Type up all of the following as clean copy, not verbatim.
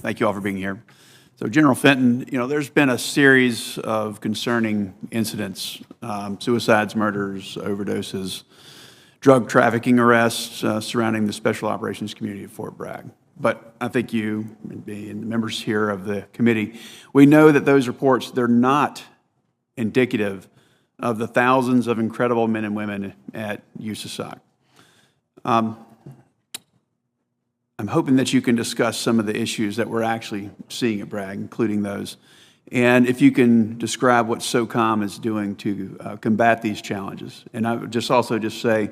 Thank you all for being here. So General Fenton, there's been a series of concerning incidents, suicides, murders, overdoses, drug trafficking arrests surrounding the Special Operations community at Fort Bragg. But I think you and the members here of the committee, we know that those reports, they're not indicative of the thousands of incredible men and women at USASOC. I'm hoping that you can discuss some of the issues that we're actually seeing at Bragg, including those. And if you can describe what SOCOM is doing to combat these challenges. And I would also say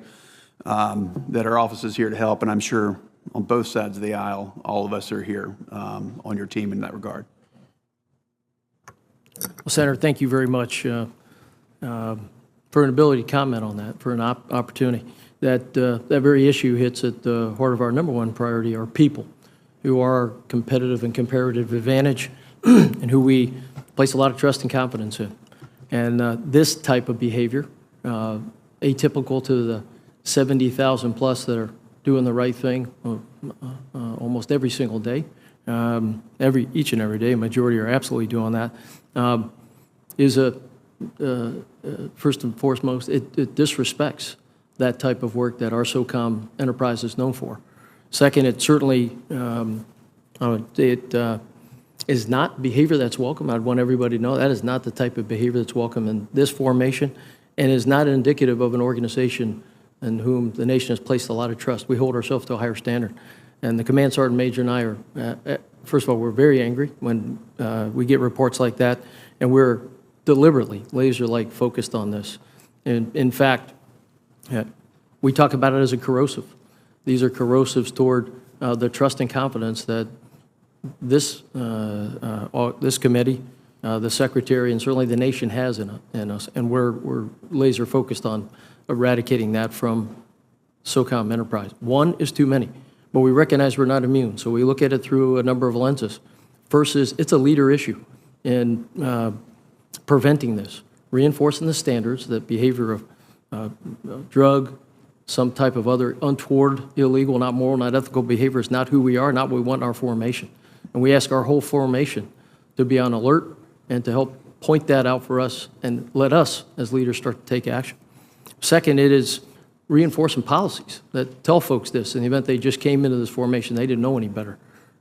that our office is here to help, and I'm sure on both sides of the aisle, all of us are here on your team in that regard. Well, Senator, thank you very much for an ability to comment on that, for an opportunity. That very issue hits at the heart of our number one priority, our people, who are our competitive and comparative advantage and who we place a lot of trust and confidence in. And this type of behavior, atypical to the 70,000 plus that are doing the right thing almost every single day, each and every day, a majority are absolutely doing that, is first and foremost, it disrespects that type of work that our SOCOM enterprise is known for. Second, it certainly is not behavior that's welcome. I'd want everybody to know that is not the type of behavior that's welcome in this formation, and is not indicative of an organization in whom the nation has placed a lot of trust. We hold ourselves to a higher standard. And the Command Sergeant Major and I are, first of all, we're very angry when we get reports like that, and we're deliberately laser-like focused on this. And in fact, we talk about it as a corrosive. These are corrosives toward the trust and confidence that this committee, the Secretary, and certainly the nation has in us. And we're laser focused on eradicating that from SOCOM enterprise. One is too many, but we recognize we're not immune. So we look at it through a number of lenses. First is it's a leader issue in preventing this, reinforcing the standards that behavior of drug, some type of other untoward, illegal, not moral, not ethical behavior is not who we are, not what we want in our formation. And we ask our whole formation to be on alert and to help point that out for us and let us as leaders start to take action. Second, it is reinforcing policies that tell folks this in the event they just came into this formation, they didn't know any better.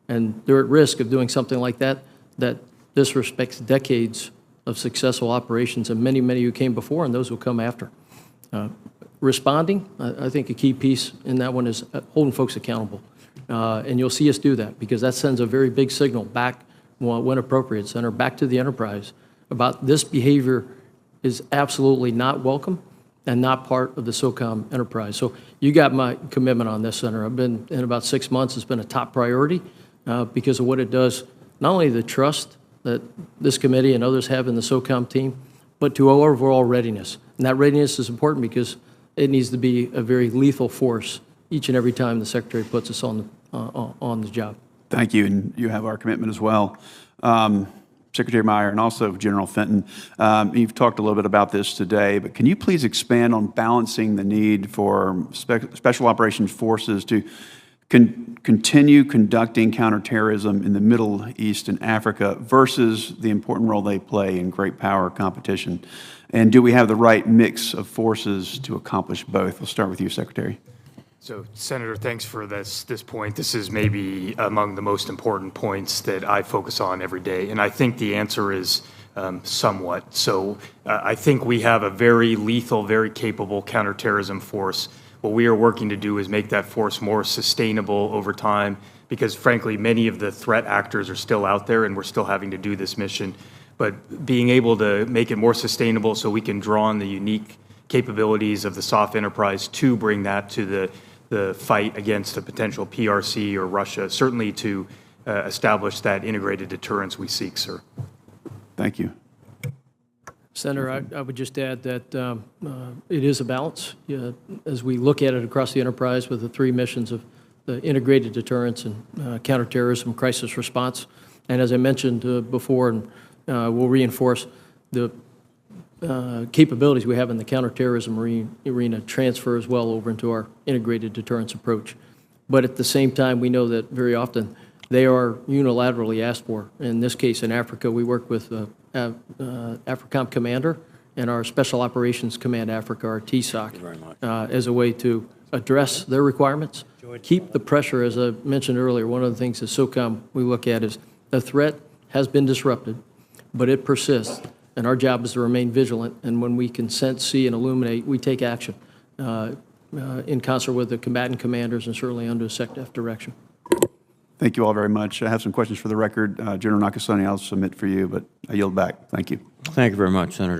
And they're at risk of doing something like that that disrespects decades of successful operations and many, many who came before and those who come after. Responding, I think a key piece in that one is holding folks accountable. And you'll see us do that because that sends a very big signal back when appropriate, Senator, back to the enterprise about this behavior is absolutely not welcome and not part of the SOCOM enterprise. So you got my commitment on this, Senator. I've been in about 6 months. It's been a top priority because of what it does, not only the trust that this committee and others have in the SOCOM team, but to our overall readiness. And that readiness is important because it needs to be a very lethal force each and every time the Secretary puts us on the job. Thank you, and you have our commitment as well. Secretary Meyer and also General Fenton, you've talked a little bit about this today, but can you please expand on balancing the need for Special Operations Forces to continue conducting counterterrorism in the Middle East and Africa versus the important role they play in great power competition? And do we have the right mix of forces to accomplish both? We'll start with you, Secretary. So, Senator, thanks for this point. This is maybe among the most important points that I focus on every day, and I think the answer is somewhat. So I think we have a very lethal, very capable counterterrorism force. What we are working to do is make that force more sustainable over time because, frankly, many of the threat actors are still out there and we're still having to do this mission. But being able to make it more sustainable so we can draw on the unique capabilities of the SOF enterprise to bring that to the fight against a potential PRC or Russia, certainly to establish that integrated deterrence we seek, sir. Thank you. Senator, I would just add that it is a balance. As we look at it across the enterprise with the three missions of the integrated deterrence and counterterrorism crisis response. And as I mentioned before, and we'll reinforce the capabilities we have in the counterterrorism arena transfer as well over into our integrated deterrence approach. But at the same time, we know that very often they are unilaterally asked for. In this case, in Africa, we work with AFRICOM Commander and our Special Operations Command Africa, our TSOC, as a way to address their requirements, keep the pressure. As I mentioned earlier, one of the things that SOCOM we look at is the threat has been disrupted, but it persists, and our job is to remain vigilant, and when we can sense, see, and illuminate, we take action in concert with the combatant commanders and certainly under SecDef direction. Thank you all very much. I have some questions for the record. General Nakasone, I'll submit for you, but I yield back. Thank you. Thank you very much, Senator.